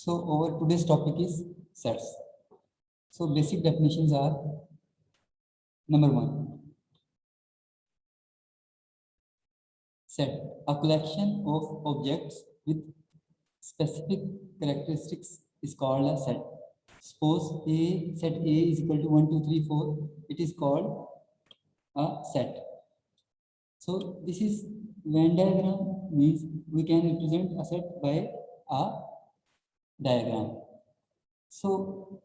So our today's topic is sets. So basic definitions are: number one, set, a collection of objects with specific characteristics is called a set. Suppose set A is equal to 1, 2, 3, 4. It is called a set. So this is Venn diagram, means we can represent a set by a diagram. So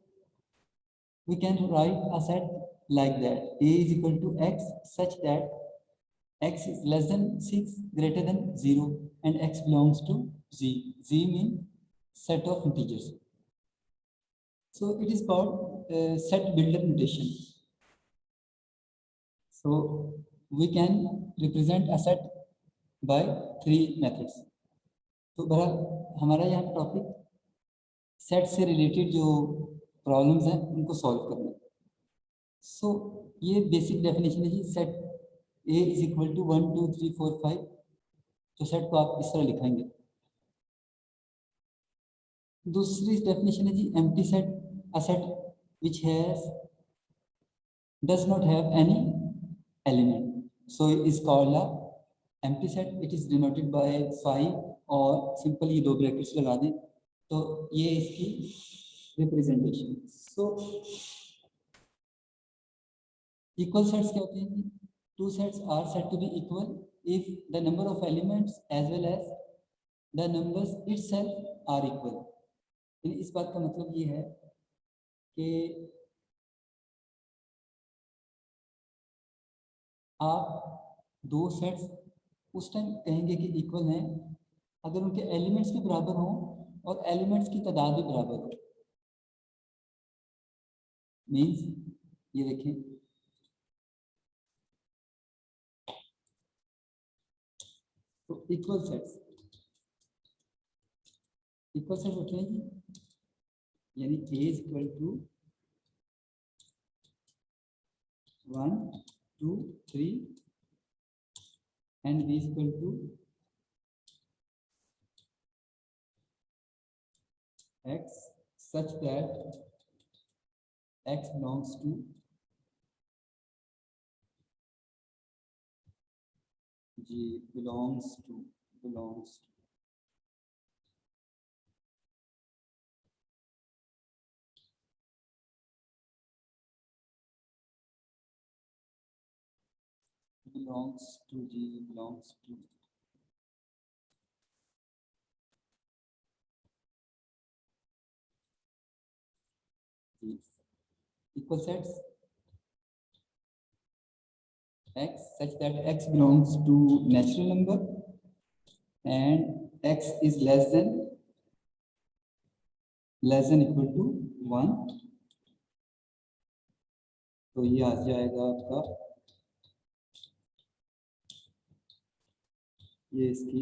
we can write a set like that: A is equal to X such that X is less than 6, greater than 0, and X belongs to Z. Z means set of integers. So it is called set builder notation. So we can represent a set by 3 methods. तो बहरहाल हमारा यहाँ topic set से related जो problems हैं उनको solve करना। So ये बेसिक डेफिनेशन है जी। Set A is equal to 1, 2, 3, 4, 5। तो सेट को आप इस तरह लिखेंगे। दूसरी डेफिनेशन है जी empty set, a set which has does not have any element, so is called a empty set. It is denoted by 5 और सिंपल ये 2 ब्रैकेट्स लगा दें तो ये इसकी रिप्रेजेंटेशन। सो इक्वल सेट्स क्या होते हैं जी? Two sets are said to be equal if the number of elements as well as the numbers itself are equal. इस बात का मतलब ये है कि आप 2 सेट्स उस टाइम कहेंगे कि इक्वल हैं अगर उनके एलिमेंट्स भी बराबर हों और एलिमेंट्स की तादाद भी बराबर हो। मीन्स ये देखें, तो इक्वल सेट्स होते हैं जी, यानी A is equal to 1, 2, 3 and B is equal to X such that X belongs to G, belongs to G, belongs to G. Equal sets X such that X belongs to natural number and X is less than equal to 1। तो ये आ जाएगा आपका, ये इसकी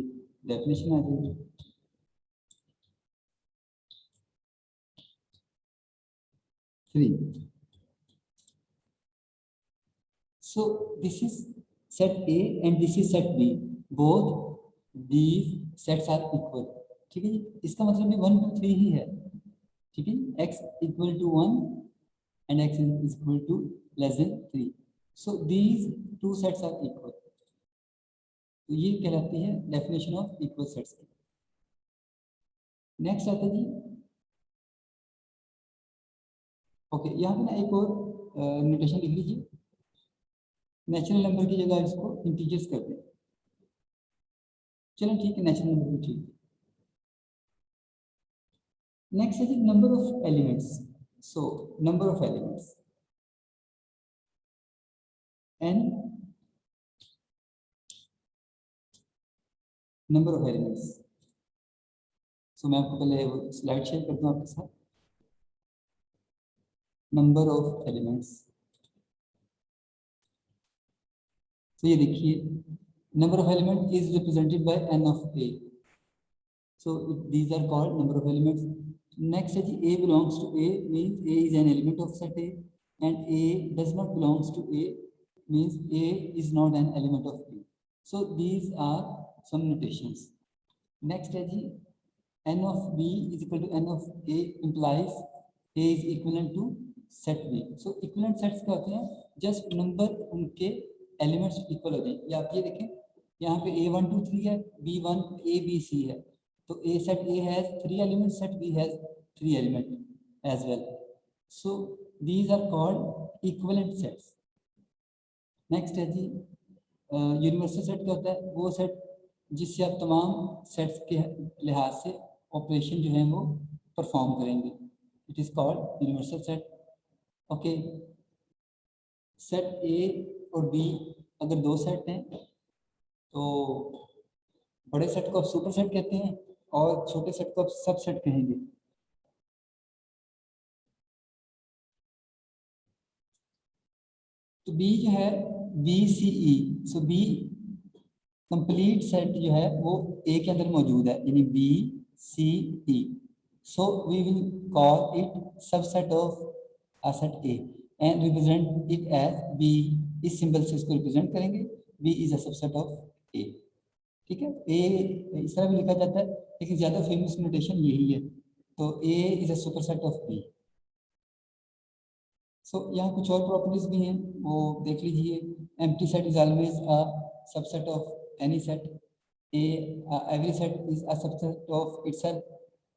definition आ जाएगी। So this is set A and this is set B. Both these sets are equal। ठीक है जी, इसका मतलब भी 1, 2, 3 ही है। ठीक है, X equal to 1 and X is equal to less than 3। So these 2 sets are equal। तो ये कहलाती है डेफिनेशन ऑफ इक्वल सेट्स की। नेक्स्ट आता है जी, ओके, यहाँ पे ना एक और नोटेशन लिख लीजिए। नेचुरल नंबर की जगह इसको इंटीजर्स कर दें। चलो ठीक है, नेचुरल नंबर भी ठीक है। नेक्स्ट है जी number of elements. So number of elements n, number of elements. So मैं आपको पहले वो स्लाइड शेयर करता हूँ आपके साथ। नंबर ऑफ एलिमेंट्स, तो ये देखिए, number of element is represented by n of a, so these are called number of elements। next is a belongs to a, means a is an element of set A, and a does not belongs to a, means a is not an element of B। so these are some notations। next है जी n of b is equal to n of a implies a is equivalent to set b. So equivalent sets क्या होते हैं? Just number उनके elements equal हो जाए। या आप ये देखें, यहाँ पे a1 2 3 है, b1 a b c है, तो a set a has 3 elements, set b has 3 elements as well. So these are called equivalent sets. Next है जी यूनिवर्सल सेट क्या होता है? वो सेट जिससे आप तमाम सेट्स के लिहाज से ऑपरेशन जो है वो परफॉर्म करेंगे, it is called universal set. Okay, set ए और बी अगर दो सेट हैं तो बड़े सेट को आप सुपर सेट कहते हैं और छोटे सेट को आप सब सेट कहेंगे। तो बी जो है B C E, so B complete set जो है वो ए के अंदर मौजूद है, यानी B C E. So we will call it subset of a set A and represent it as B. इस सिंबल से इसको रिप्रेजेंट करेंगे, B is a subset of A. ठीक है, ए इस तरह भी लिखा जाता है लेकिन ज़्यादा फेमस नोटेशन यही है। तो A is a superset of B. So यहाँ कुछ और प्रॉपर्टीज भी हैं, वो देख लीजिए। Empty set is always a subset of any set. Every set is a subset of itself.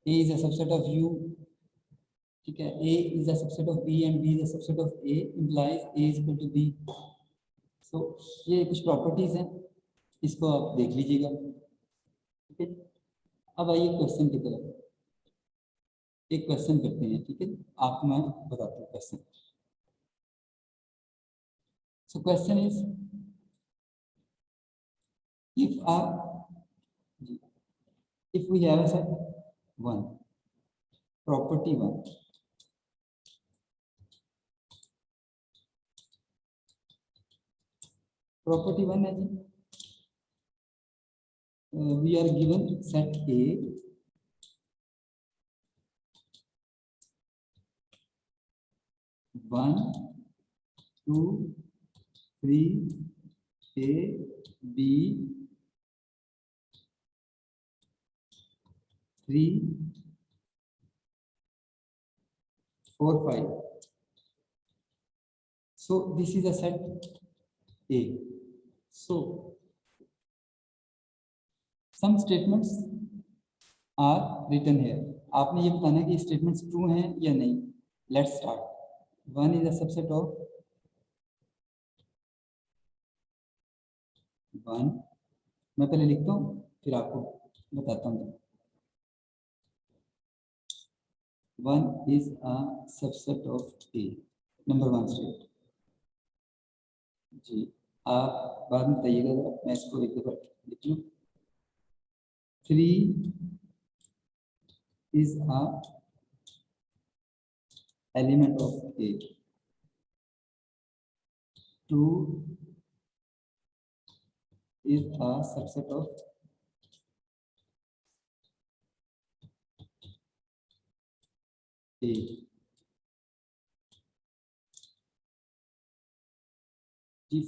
A is a subset of U. ठीक है, A is a subset of B and B is a subset of A implies A is equal to B. So ये कुछ properties हैं, इसको आप देख लीजिएगा। ठीक है, अब आइए क्वेश्चन की तरफ। एक क्वेश्चन करते हैं, ठीक है, आपको मैं बताता हूँ question. So question is, if we have a set 1, property 1, property 1 है जी, we are given set A one, two, three, A, B, 3, 4, 5. So this is a set A. So some statements are written here. आपने ये बताना है कि statements true हैं या नहीं। Let's start. 1 is a subset of 1। मैं पहले लिखता हूँ फिर आपको बताता हूँ। 1 is a subset of A, number 1 state जी। आप बाद में बताइएगा, मैं इसको एक दफा लिख लूँ। 3 is a element of A. 2 is a subset of A.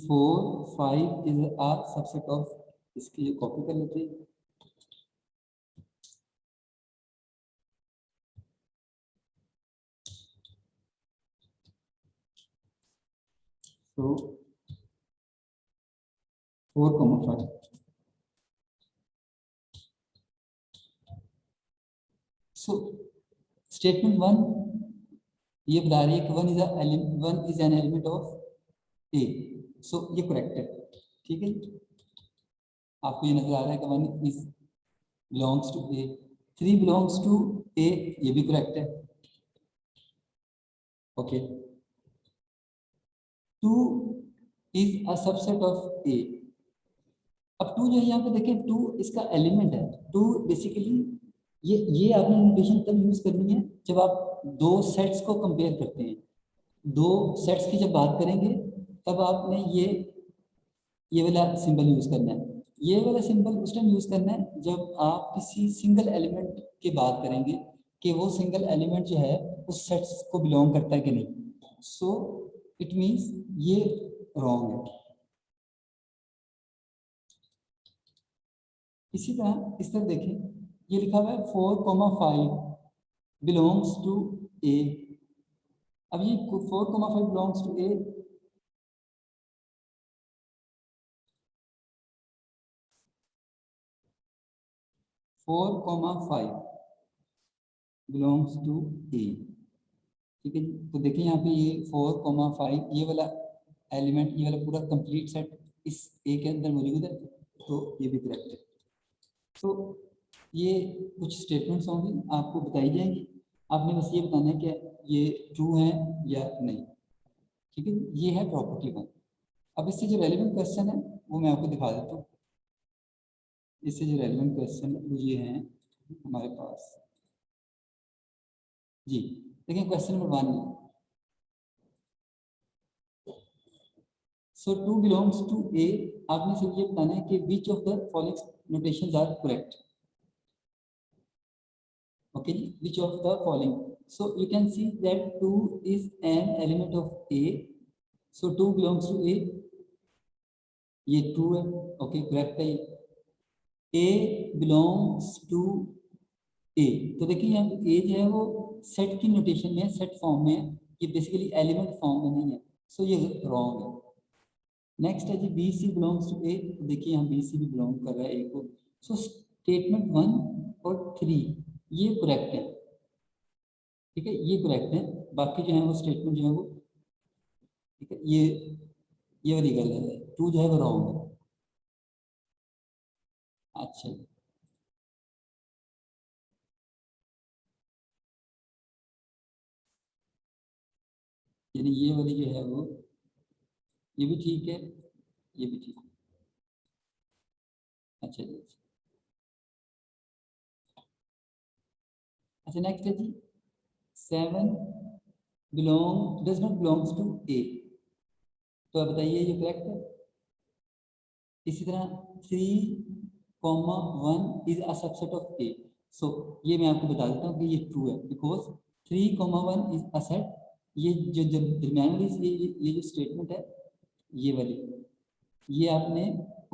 4, 5 is a subset of, इसकी ये कॉपी कर लेते हैं। तो 4, 5। सो स्टेटमेंट 1 ये बता रही है कि 1 is an element of A. सो ये करेक्ट है, ठीक है। आपको ये नजर आ रहा है कि 1 is belongs to A, 3 belongs to A, ये भी करेक्ट है। Okay, 2 is a subset of A। अब 2 जो है यहाँ पे देखें, 2 इसका एलिमेंट है। 2 बेसिकली ये आपने नोटेशन तब यूज करनी है जब आप दो सेट्स को कंपेयर करते हैं। दो सेट्स की जब बात करेंगे तब आपने ये वाला सिंबल यूज करना है। ये वाला सिंबल उस टाइम यूज करना है जब आप किसी सिंगल एलिमेंट की बात करेंगे कि वो सिंगल एलिमेंट जो है उस सेट्स को बिलोंग करता है कि नहीं। सो इट मीन्स ये रॉन्ग है। इसी तरह इस तरह देखें, ये लिखा हुआ है 4,5 बिलोंग्स टू ए। अब ये 4,5 belongs to A, four comma five belongs to A. ठीक है जी, तो देखिए यहाँ पे ये 4,5 ये वाला एलिमेंट, ये वाला पूरा कंप्लीट सेट इस ए के अंदर मौजूद है, तो ये भी करेक्ट है। तो ये कुछ स्टेटमेंट्स होंगी आपको बताई जाएंगी, आपने बस ये बताना है कि ये ट्रू है या नहीं। ठीक है, ये है प्रॉपर्टी 1। अब इससे जो रेलिवेंट क्वेश्चन है वो मैं आपको दिखा देता हूँ। इससे जो रेलिवेंट क्वेश्चन वो ये हैं हमारे पास जी। देखिए question number 1, so two belongs to A. आपने सिर्फ ये बताना है कि which of the following notations are correct. Okay, which of the following, so you can see that 2 is an element of A, so 2 belongs to A, ये true है। Okay, correct है। ए belongs to A, तो देखिए यहाँ ए जो है वो set की नोटेशन में, सेट फॉर्म में है, ये बेसिकली एलिमेंट फॉर्म में नहीं है, सो ये रॉन्ग है। नेक्स्ट है जी B C belongs to A, तो देखिए यहाँ बी सी भी बिलोंग कर रहा है ए को, सो स्टेटमेंट 1 और 3 ये करेक्ट है। ठीक है, ये करेक्ट है, बाकी जो है वो स्टेटमेंट जो है वो, ठीक है, ये वाली गलत है, 2 जो है वो रॉन्ग है। अच्छा, यानी ये वाली जो है वो, ये भी ठीक है, ये भी ठीक है। अच्छा जी, अच्छा नेक्स्ट है जी 7 belong does not belongs to A, तो आप बताइए ये करेक्ट है। इसी तरह 3,1 is a subset of A, so ये मैं आपको बता देता हूँ कि ये ट्रू है, बिकॉज 3,1 इज अ सेट। ये जो दरम्यान वाली ये जो स्टेटमेंट है, ये वाली, ये आपने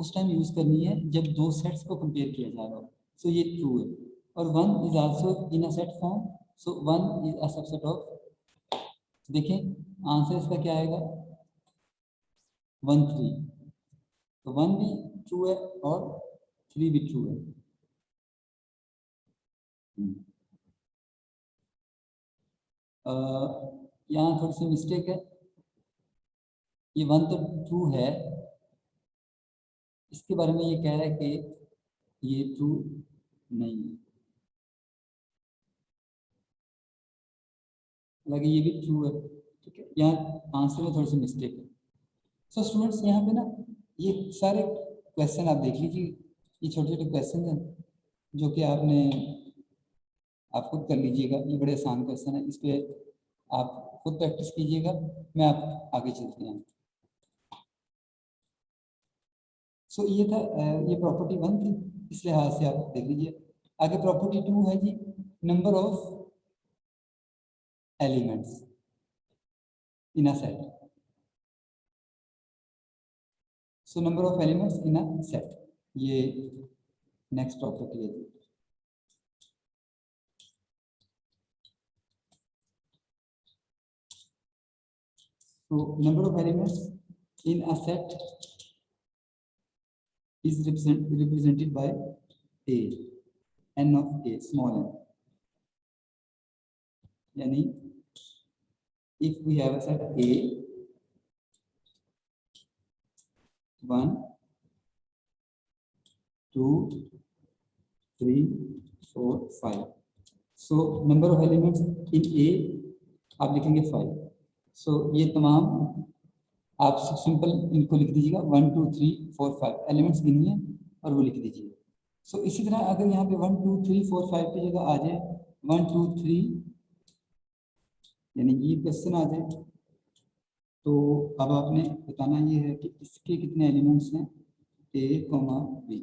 उस टाइम यूज करनी है जब दो सेट्स को कंपेयर किया जा रहा हो, सो ये ट्रू है। और 1 is also in a set form, so 1 is a subset of, देखें आंसर इसका क्या आएगा, 1 3, तो 1 भी ट्रू है और 3 भी ट्रू है। यहाँ थोड़ी सी मिस्टेक है, ये 1 तो ट्रू है, इसके बारे में ये कह रहा है कि ये ट्रू नहीं है, हालांकि ये भी ट्रू है। ठीक है, यहाँ आंसर में थोड़ी सी मिस्टेक है। सो स्टूडेंट्स यहाँ पे ना ये सारे क्वेश्चन आप देख लीजिए, ये छोटे छोटे क्वेश्चन हैं जो कि आपने आप खुद कर लीजिएगा, ये बड़े आसान क्वेश्चन है, इस पे आप खुद प्रैक्टिस कीजिएगा। मैं आप आगे चलते हैं। सो ये था ये प्रॉपर्टी 1 थी, इस लिहाज से आप देख लीजिए। आगे प्रॉपर्टी 2 है जी number of elements in a set. So number of elements in a set, ये नेक्स्ट प्रॉपर्टी है जी। So number of elements in a set is represented by a, n of a, small n. Yani if we have a set a 1 2 3 4 5, so number of elements in a आप लिखेंगे 5। सो ये तमाम आप simple इनको लिख दीजिएगा, 1 2 3 4 5 एलिमेंट्स गिनिए और वो लिख दीजिए। सो इसी तरह अगर यहाँ पे 1 2 3 4 5 की जगह आ जाए 1 2 3, यानी ये क्वेश्चन आ जाए, तो अब आपने बताना ये है कि इसके कितने एलिमेंट्स हैं, A comma B.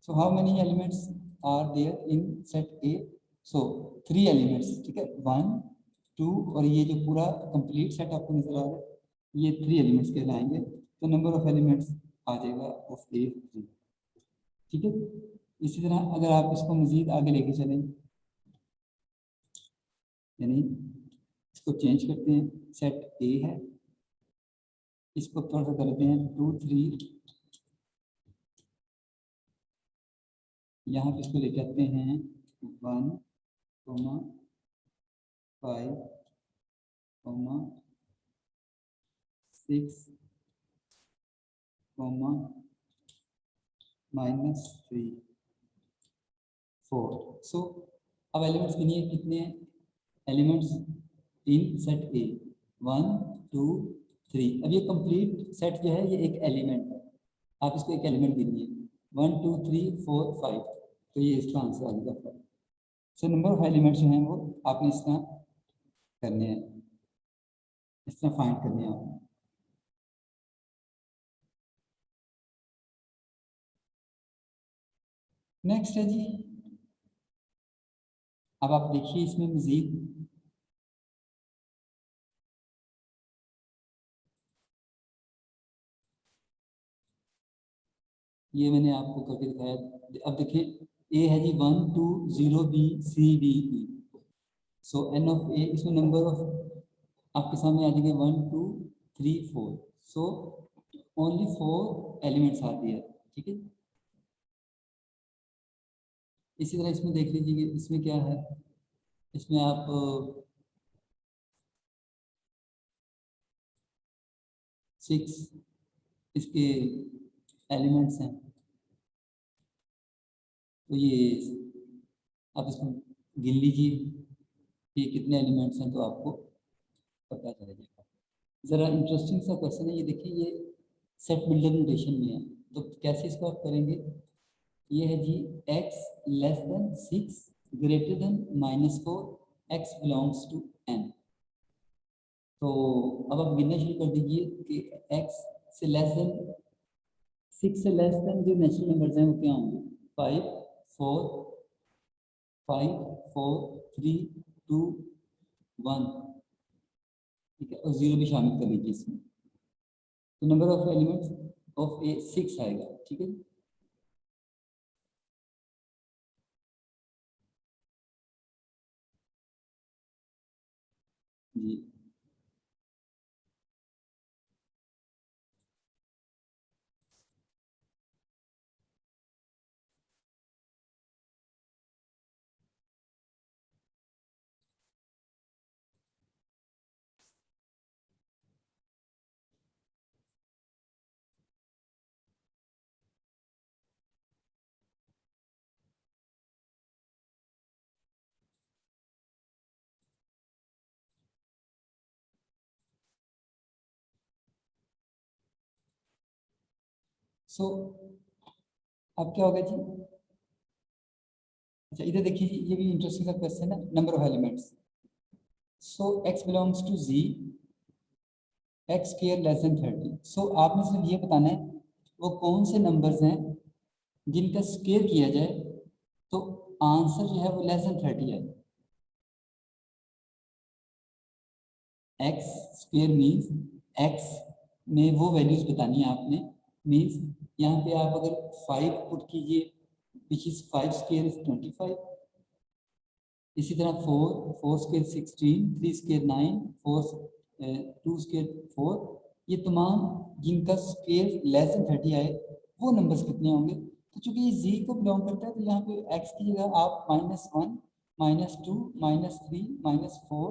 So how many elements are there in set A, so 3 elements. ठीक है, 1 2 और ये जो पूरा कंप्लीट सेट आपको नजर आ रहा है ये 3 एलिमेंट्स कहलाएंगे, तो नंबर ऑफ एलिमेंट्स आ जाएगा ऑफ ए 3। ठीक है, इसी तरह अगर आप इसको मजीद आगे लेके चलें, यानी इसको चेंज करते हैं, सेट ए है, इसको थोड़ा सा करते हैं 2 3, यहाँ पे इसको लेके आते हैं 1 5 6 -3 4। सो अब एलिमेंट्स गिनिए कितने एलिमेंट्स इन सेट ए, 1 2 3। अब ये कंप्लीट सेट जो है ये एक एलिमेंट है, आप इसको एक एलिमेंट गिनिए 1 2 3 4 5, तो ये इसका आंसर आ जाएगा। सो नंबर ऑफ एलिमेंट्स जो हैं वो आपने इस तरह करने हैं, इस तरह फाइंड करने हैं आपने। नेक्स्ट है जी, अब आप देखिए इसमें मजीद ये मैंने आपको करके दिखाया। अब देखिए ए है जी 1 2 0 B C D E. So n of A, इसमें नंबर ऑफ आपके सामने आ जाएंगे 1 2 3 4। सो ओनली 4 एलिमेंट्स आती है, ठीक है। इसी तरह इसमें देख लीजिए इसमें क्या है, इसमें आप 6 इसके एलिमेंट्स हैं, तो ये आप इसको गिन लीजिए कि कितने एलिमेंट्स हैं, तो आपको पता चलेगा। ज़रा इंटरेस्टिंग सा क्वेश्चन है ये, देखिए ये सेट बिल्डर नोटेशन में है, तो कैसे इसको आप करेंगे। ये है जी x less than 6 greater than -4 x belongs to n। तो अब आप गिनना शुरू कर दीजिए कि x से लेस देन 6 से लेस देन जो नेचुरल नंबर्स हैं वो क्या होंगे, 5 4 5 4 3 2 1, ठीक है, और 0 भी शामिल कर लीजिए इसमें, तो नंबर ऑफ एलिमेंट्स ऑफ ए 6 आएगा, ठीक है। जी सो अब क्या होगा जी। अच्छा इधर देखिए जी, ये भी इंटरेस्टिंग सा क्वेश्चन है, number of elements. So x belongs to z, x square less than 30। So आपने सिर्फ ये बताना है वो कौन से नंबर्स हैं जिनका स्क्वायर किया जाए तो आंसर जो है वो लेस देन 30 है। एक्स स्क्वायर मीन्स एक्स में वो वैल्यूज बतानी है आपने, मीन्स यहाँ पे आप अगर 5 पुट कीजिए विच इज 5 स्क्वायर इज 25। इसी तरह 4 स्क्वायर 16, 3 स्क्वायर 9, 2 स्क्वायर 4, ये तमाम जिनका स्क्वायर लेस देन 30 आए वो नंबर्स कितने होंगे। तो चूंकि ये जी को बिलोंग करता है तो यहाँ पे एक्स की जगह आप -1 -2 -3 -4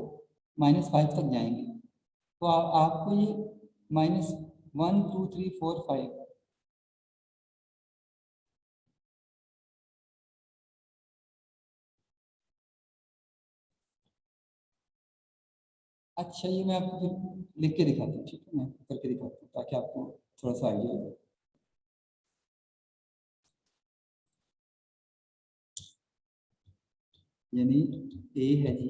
-5 तक जाएंगे, तो आपको ये -1 2 3 4 5। अच्छा ये मैं आपको फिर लिख के दिखाता हूँ, ठीक है, मैं करके दिखाता हूँ ताकि आपको थोड़ा सा आइडिया हो जाए। यानी ए है जी,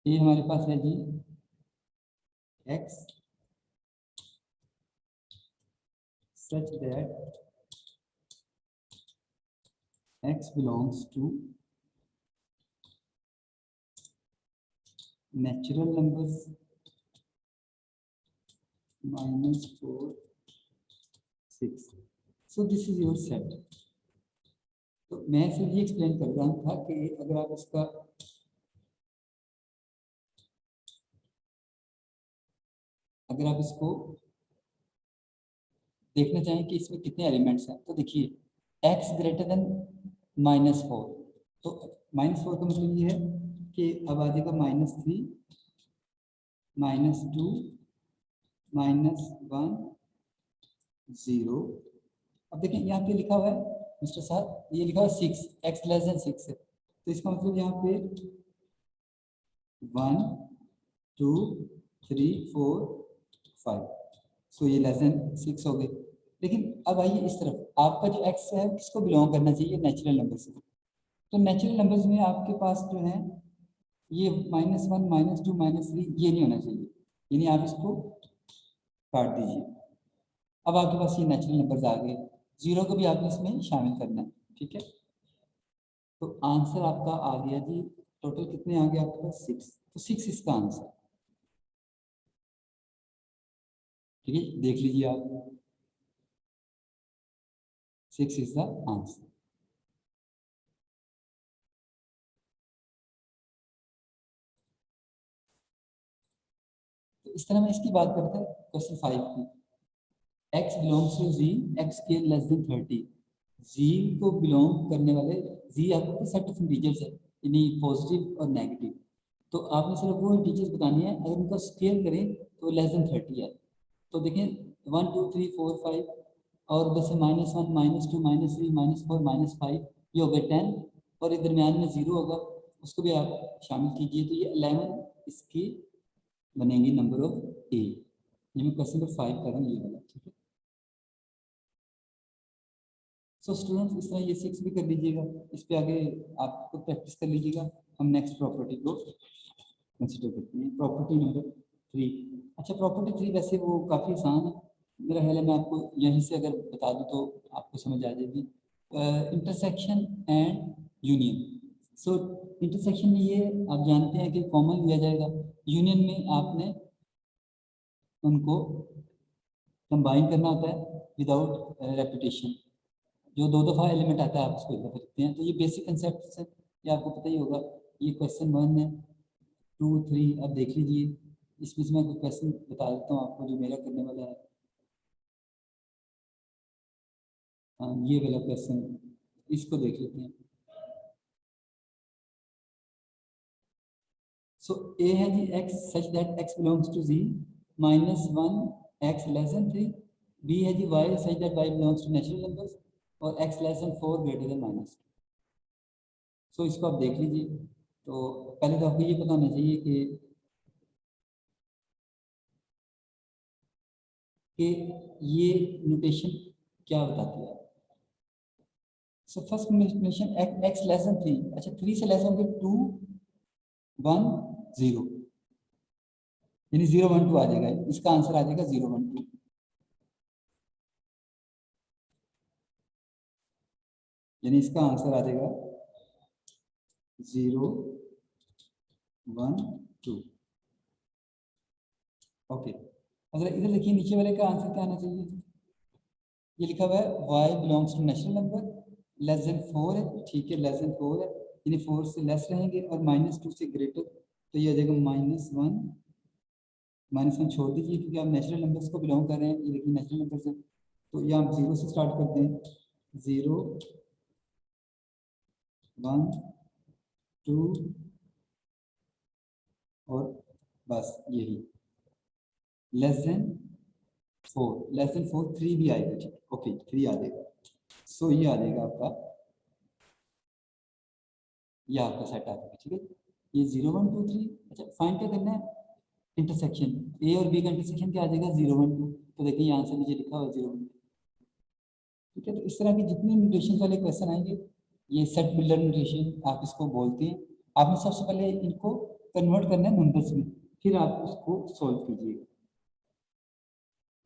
ये हमारे पास है जी x such that x belongs to natural numbers -4 6। So this is your set. तो मैं सिर्फ ये एक्सप्लेन कर रहा था कि अगर आप इसका अगर आप इसको देखना चाहें कि इसमें कितने एलिमेंट्स हैं, तो देखिए x ग्रेटर देन -4, तो -4 का मतलब ये है कि अब आ जाएगा -3 -2 -1 0। अब देखिए यहाँ पे लिखा हुआ है मिस्टर साहब, ये लिखा हुआ है 6, x लेस देन 6 है, तो इसका मतलब यहाँ पे 1 2 3 4 5, सो ये लेस देन 6 हो गए। लेकिन अब आइए इस तरफ, आपका जो x है किसको बिलोंग करना चाहिए, नेचुरल नंबर से। तो नेचुरल नंबर्स में आपके पास जो है ये -1 -2 -3 ये नहीं होना चाहिए, यानी आप इसको काट दीजिए। अब आपके पास ये नेचुरल नंबर्स आ गए, जीरो को भी आपने इसमें शामिल करना है, ठीक है। तो आंसर आपका आ गया जी, टोटल कितने आ गए आपके पास 6, तो 6 इसका आंसर, ठीक है, देख लीजिए आप, 6 इज द आंसर। तो इस तरह मैं इसकी बात करता हूँ क्वेश्चन 5 की, x belongs to z, x square less than 30। z को बिलोंग करने वाले, z आपको सेट ऑफ इंटीजर्स है, यानी पॉजिटिव और नेगेटिव, तो आपने सिर्फ वो इंटीजर्स बतानी है, अगर उनका स्क्वायर करें तो लेस देन 30 है। तो देखें 1 2 3 4 5, और वैसे -1 -2 -3 -4 -5, ये हो गए 10, और इस दरमियान में 0 होगा, उसको भी आप शामिल कीजिए, तो ये 11 इसकी बनेंगी नंबर ऑफ ए। ये मैं क्वेश्चन नंबर 5 कर रहा हूँ, ये वाला, ठीक है। सो स्टूडेंट्स इस तरह ये 6 भी कर लीजिएगा, इस पे आगे आपको प्रैक्टिस कर लीजिएगा। हम नेक्स्ट प्रॉपर्टी को कंसिडर करते हैं, प्रॉपर्टी नंबर 3। अच्छा, प्रॉपर्टी 3 वैसे वो काफ़ी आसान है, मेरा ख्याल है मैं आपको यहीं से अगर बता दूं तो आपको समझ आ जाएगी। Intersection and union. So intersection में ये आप जानते हैं कि कॉमन लिया जाएगा, यूनियन में आपने उनको कंबाइन करना होता है विदाउट रेपिटेशन, जो दो दफ़ा एलिमेंट आता है आप उसको इकट्ठा करते हैं। तो ये बेसिक कंसेप्ट है, ये आपको पता ही होगा। ये क्वेश्चन 1 है, 2 3 अब देख लीजिए, इसमें से मैं कोई क्वेश्चन बता देता हूँ आपको जो मेरा करने वाला है। हाँ, ये वाला क्वेश्चन, इसको देख लेते हैं। सो ए है जी x such that x belongs to z -1 x less than 3। B है जी y such that y belongs to natural numbers, और x less than 4 greater than -2। So इसको आप देख लीजिए। तो पहले तो आपको ये पता होना चाहिए कि ये नोटेशन क्या बताती है। So first notation x less than 3, अच्छा 3 से लेस होंगे 2 1 0, यानी 0 1 2 आ जाएगा, इसका आंसर आ जाएगा 0 1 2। यानी इसका आंसर आ जाएगा 0 1 2। ओके, अगर इधर देखिए नीचे वाले का आंसर क्या आना चाहिए, ये लिखा हुआ है y belongs to natural number, less than 4 है, ठीक है, लेस देन 4 है, यानी 4 से लेस रहेंगे, और -2 से ग्रेटर, तो ये आ जाएगा -1 छोड़ दीजिए क्योंकि आप नेचुरल नंबर्स को बिलोंग कर रहे हैं, ये देखिए नेचुरल नंबर से, तो ये आप 0 से स्टार्ट करते हैं, 0 1 2, और बस यही लेस देन 4 3 भी आएगा, ठीक, ओके 3 आ जाएगा। सो ये आ जाएगा आपका, ये आपका सेट आ जाएगा, ठीक है। ये 0 1 2 3, अच्छा फाइंड क्या करना है, इंटरसेक्शन, ए और बी का इंटरसेक्शन क्या आ जाएगा 0 1 2, तो देखिए यहाँ से नीचे लिखा हुआ 0 1, ठीक है। तो इस तरह के जितने नोटेशन वाले क्वेश्चन आएंगे, ये सेट बिल्डर नोटेशन आप इसको बोलते हैं। आपने सबसे पहले इनको कन्वर्ट करना है नंबर्स में, फिर आप उसको सॉल्व कीजिएगा।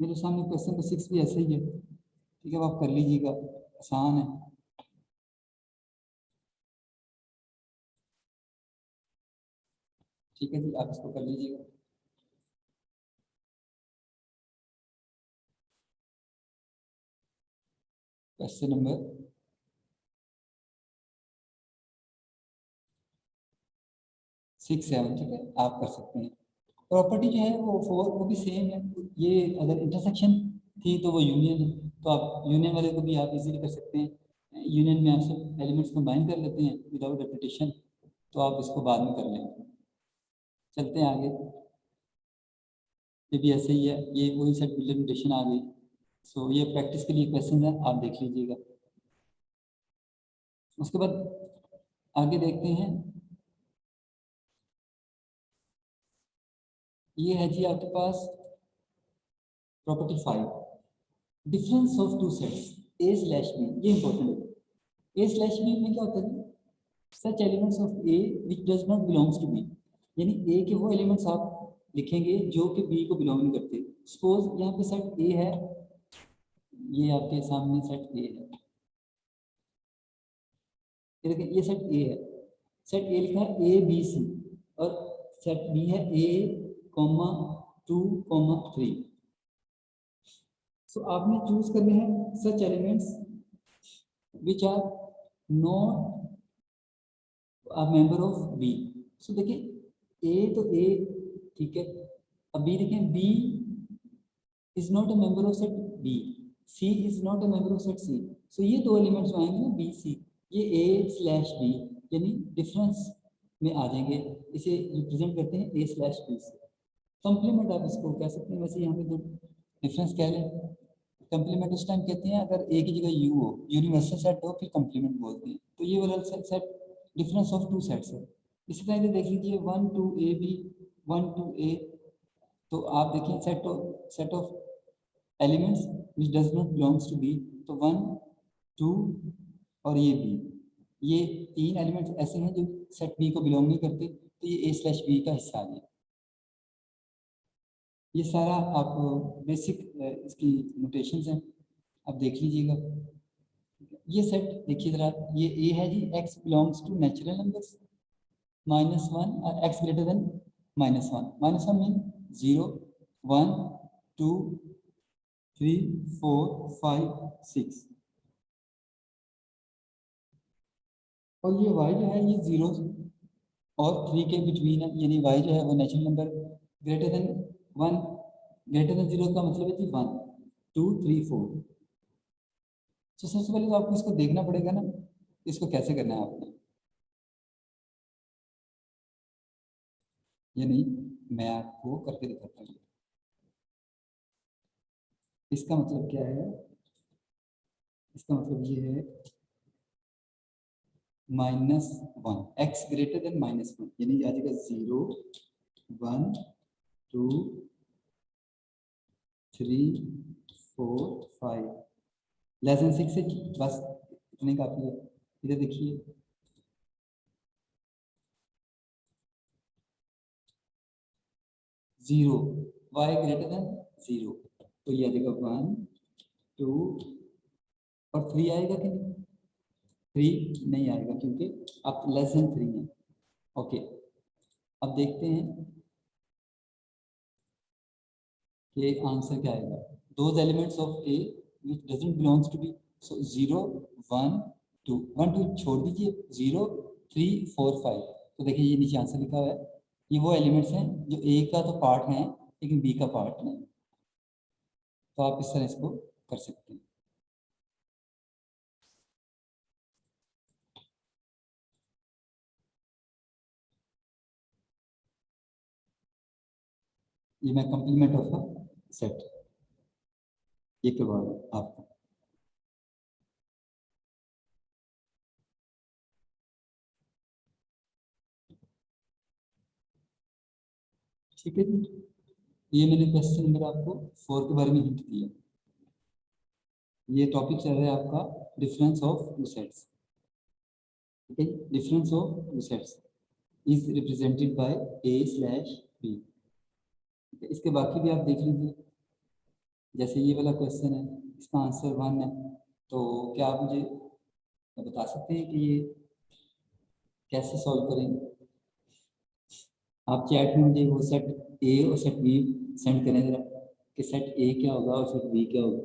मेरे सामने क्वेश्चन नंबर 6 भी ऐसे ही है, ठीक है, आप कर लीजिएगा, आसान है। ठीक है जी, आप इसको कर लीजिएगा। क्वेश्चन नंबर 6-7, ठीक है, आप कर सकते हैं। प्रॉपर्टी जो है वो 4 वो भी सेम है। ये अगर इंटरसेक्शन थी तो वो यूनियन है, तो आप यूनियन वाले को भी आप इजीली कर सकते हैं। यूनियन में आप सब एलिमेंट्स कंबाइन कर लेते हैं विदाउट रेपिटेशन, तो आप इसको बाद में कर लेंगे। चलते हैं आगे। ये भी ऐसे ही है, ये वही सेट बिल्डर नोटेशन आ गई। सो ये प्रैक्टिस के लिए क्वेश्चन है, आप देख लीजिएगा। उसके बाद आगे देखते हैं। ये है जी आपके पास property 5, difference of two sets A slash B. ये इंपॉर्टेंट है। ए स्लैश बी में क्या होता है? Such elements of A which does not belongs to B, यानी ए के वो एलिमेंट्स आप लिखेंगे जो कि बी को बिलोंग नहीं करते। सपोज यहाँ पे सेट ए है, ये आपके सामने सेट ए है, ये देखिए ये सेट ए है। सेट ए लिखा है ए बी सी, और सेट बी है ए कॉमा 2 कॉमा 3। सो आपने चूज करने हैं such elements which are not a member of B. So देखिए ए तो ए, ठीक है। अब बी देखें, B is not a member of set B, C is not a member of set C. So ये दो एलिमेंट्स आएंगे ना बी सी, ये ए स्लैश बी यानी डिफरेंस में आ जाएंगे। इसे रिप्रेजेंट करते हैं ए स्लैश बी से। कंप्लीमेंट आप इसको कह सकते हैं, वैसे यहाँ पे दो डिफरेंस कह लें। कंप्लीमेंट उस टाइम कहते हैं अगर ए की जगह यू हो, यूनिवर्सल सेट हो, फिर कंप्लीमेंट बोलते हैं। तो ये वाला set difference of two sets है। इसी तरह से देख लीजिए 1 2 ए बी, 1 2 ए। तो आप देखिए set of elements which does not belongs to B, तो 1 2 और ये बी, ये तीन एलिमेंट्स ऐसे हैं जो सेट बी को बिलोंग नहीं करते, तो ये ए स्लैश बी का हिस्सा है। ये सारा आप बेसिक इसकी नोटेशंस हैं, आप देख लीजिएगा। ये सेट देखिए जरा, ये ए है जी, X belongs to natural numbers -1 और एक्स ग्रेटर देन -1। -1 मीन 0 1 2 3 4 5 6। और ये y जो है ये 0 और 3 के बिटवीन है, यानी y जो है वो natural number greater than 1, greater than 0 का मतलब है कि 1 2 3 4। तो सबसे पहले तो आपको इसको देखना पड़ेगा ना, इसको कैसे करना है आपको। यानी मैं आपको करके दिखाता हूँ। इसका मतलब क्या है? इसका मतलब ये है -1, एक्स ग्रेटर देन -1, यानी आ जाएगा 0 1 2 3 4 5 लेस देन 6 है, बस इतने काफी है। इधर देखिए 0 y ग्रेटर देन 0, तो ये आ जाएगा 1 2 और 3 आएगा कि नहीं? 3 नहीं आएगा क्योंकि आप लेस देन 3 है। ओके, अब देखते हैं कि आंसर क्या आएगा। Those elements of A which doesn't belongs to B, so 0 1 2, 1 2 छोड़ दीजिए, 0 3 4 5। तो देखिए ये नीचे आंसर लिखा हुआ है, ये वो एलिमेंट्स हैं जो ए का तो पार्ट हैं लेकिन बी का पार्ट नहीं। तो आप इस तरह इसको कर सकते हैं। ये मैं कंप्लीमेंट ऑफ अ सेट ये करवा रहा हूं आपको। ठीक है जी, ये मैंने क्वेश्चन नंबर आपको 4 के बारे में हिंट दिया। ये टॉपिक चल रहा है आपका डिफरेंस ऑफ टू सेट्स। ठीक है, difference of two sets is represented by A slash B. इसके बाकी भी आप देख लीजिए। जैसे ये वाला क्वेश्चन है, इसका आंसर 1 है, तो क्या आप मुझे बता सकते हैं कि ये कैसे सॉल्व करेंगे? आप चैट में मुझे वो सेट ए और सेट बी सेंड करें जरा, कि सेट ए क्या होगा और सेट बी क्या होगा।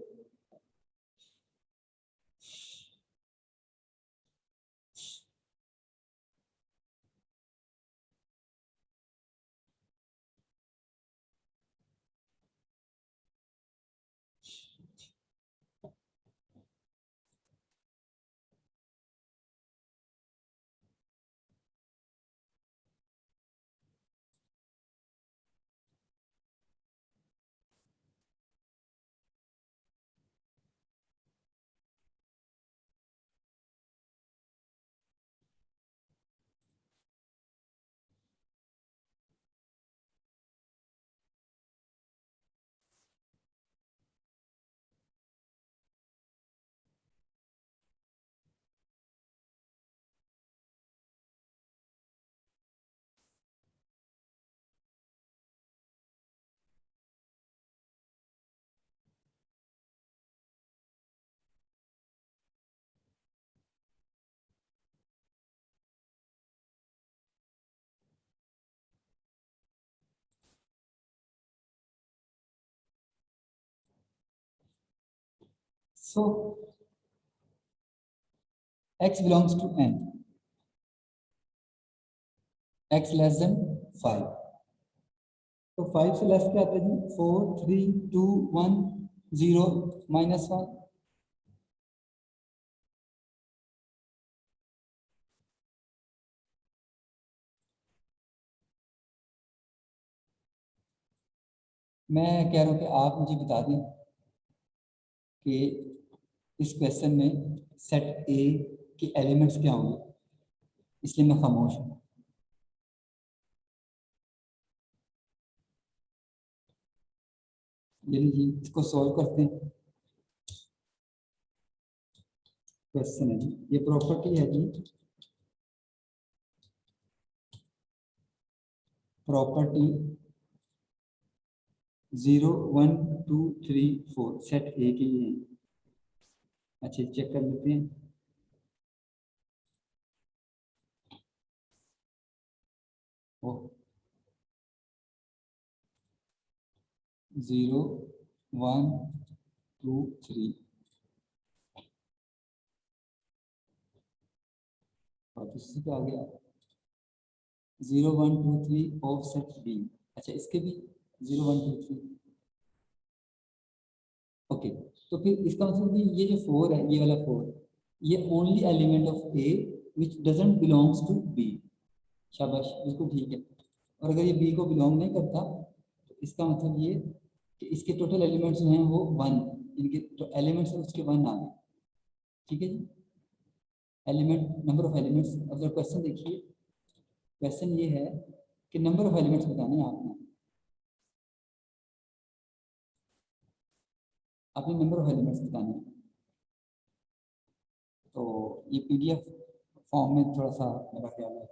So x belongs to n, x less than 5. तो 5 से लेस क्या आता है जी? 4 3 2 1 0 -1. मैं कह रहा हूँ कि आप मुझे बता दें कि इस क्वेश्चन में सेट ए के एलिमेंट्स क्या होंगे, इसलिए मैं खामोश हूँ। चलिए जी इसको सॉल्व करते हैं। क्वेश्चन है जी, ये प्रॉपर्टी है जी, प्रॉपर्टी 0 1 2 3 4 सेट ए के लिए है। अच्छा चेक कर लेते हैं। ओ 0 1 2 3 और इससे क्या आ गया 0 1 2 3 ऑफ सेट बी। अच्छा इसके भी 0 1 2 3 ओके। तो फिर इसका मतलब कि ये जो 4 है, ये वाला 4, ये only element of A which doesn't belongs to B. शाबाश, बिल्कुल ठीक है। और अगर ये बी को बिलोंग नहीं करता तो इसका मतलब ये कि इसके टोटल एलिमेंट्स जो हैं वो 1, इनके जो एलिमेंट्स है उसके 1 आ गए। ठीक है जी, एलिमेंट नंबर ऑफ एलिमेंट्स। अब जो क्वेश्चन देखिए, क्वेश्चन ये है कि नंबर ऑफ एलिमेंट्स बताने हैं आपने नंबर ऑफ एलिमेंट्स बताने हैं। तो ये पीडीएफ फॉर्म में थोड़ा सा मेरा ख्याल है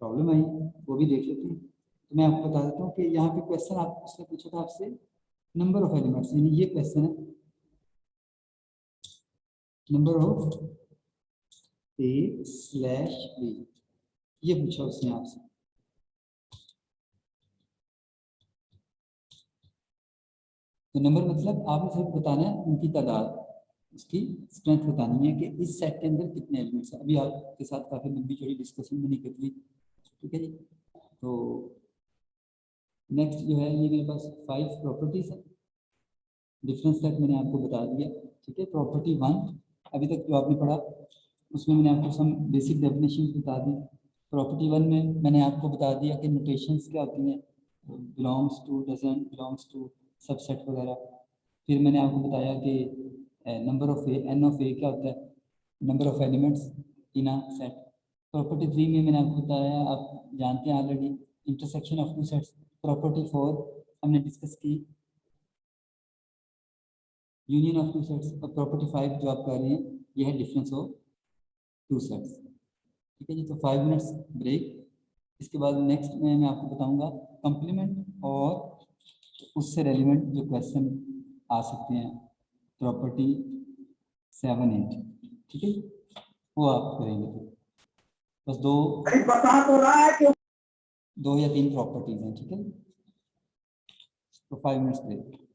प्रॉब्लम आई, वो भी देख लेते हैं। तो मैं आपको बता देता हूँ कि यहाँ पे क्वेश्चन आप उसने पूछा था आपसे नंबर ऑफ एलिमेंट्स, यानी ये क्वेश्चन है number of A slash B, ये पूछा उसने आपसे। तो नंबर मतलब आपने सिर्फ बताना है उनकी तादाद, उसकी स्ट्रेंथ बतानी है कि इस सेट के अंदर कितने एलिमेंट्स हैं। अभी आपके साथ काफ़ी लंबी चौड़ी डिस्कशन मैंने कर ली। ठीक है जी, तो नेक्स्ट जो है ये मेरे पास 5 प्रॉपर्टीज है। डिफरेंस तक मैंने आपको बता दिया। ठीक है, प्रॉपर्टी 1 अभी तक जो आपने पढ़ा उसमें मैंने आपको सम बेसिक डेफिनेशन बता दी। प्रॉपर्टी 1 में मैंने आपको बता दिया कि नोटेशंस क्या होती हैं, belongs to, doesn't, belongs to, subset वगैरह। फिर मैंने आपको बताया कि number of A, N of A क्या होता है, number of elements in a set. Property 3 में मैंने आपको बताया, आप जानते हैं already, intersection of two sets. Property 4 हमने डिस्कस की, यूनियन ऑफ टू सेट्स। और प्रॉपर्टी 5 जो आप कर रहे हैं ये है डिफरेंस ऑफ टू सेट्स। ठीक है जी, तो 5 मिनट्स ब्रेक। इसके बाद नेक्स्ट में मैं आपको बताऊंगा कंप्लीमेंट और उससे रेलिवेंट जो क्वेश्चन आ सकते हैं, प्रॉपर्टी 7 8। ठीक है, वो आप करेंगे। बस बता तो रहा है कि 2 या 3 प्रॉपर्टीज हैं। ठीक है, तो 5 मिनट्स ब्रेक।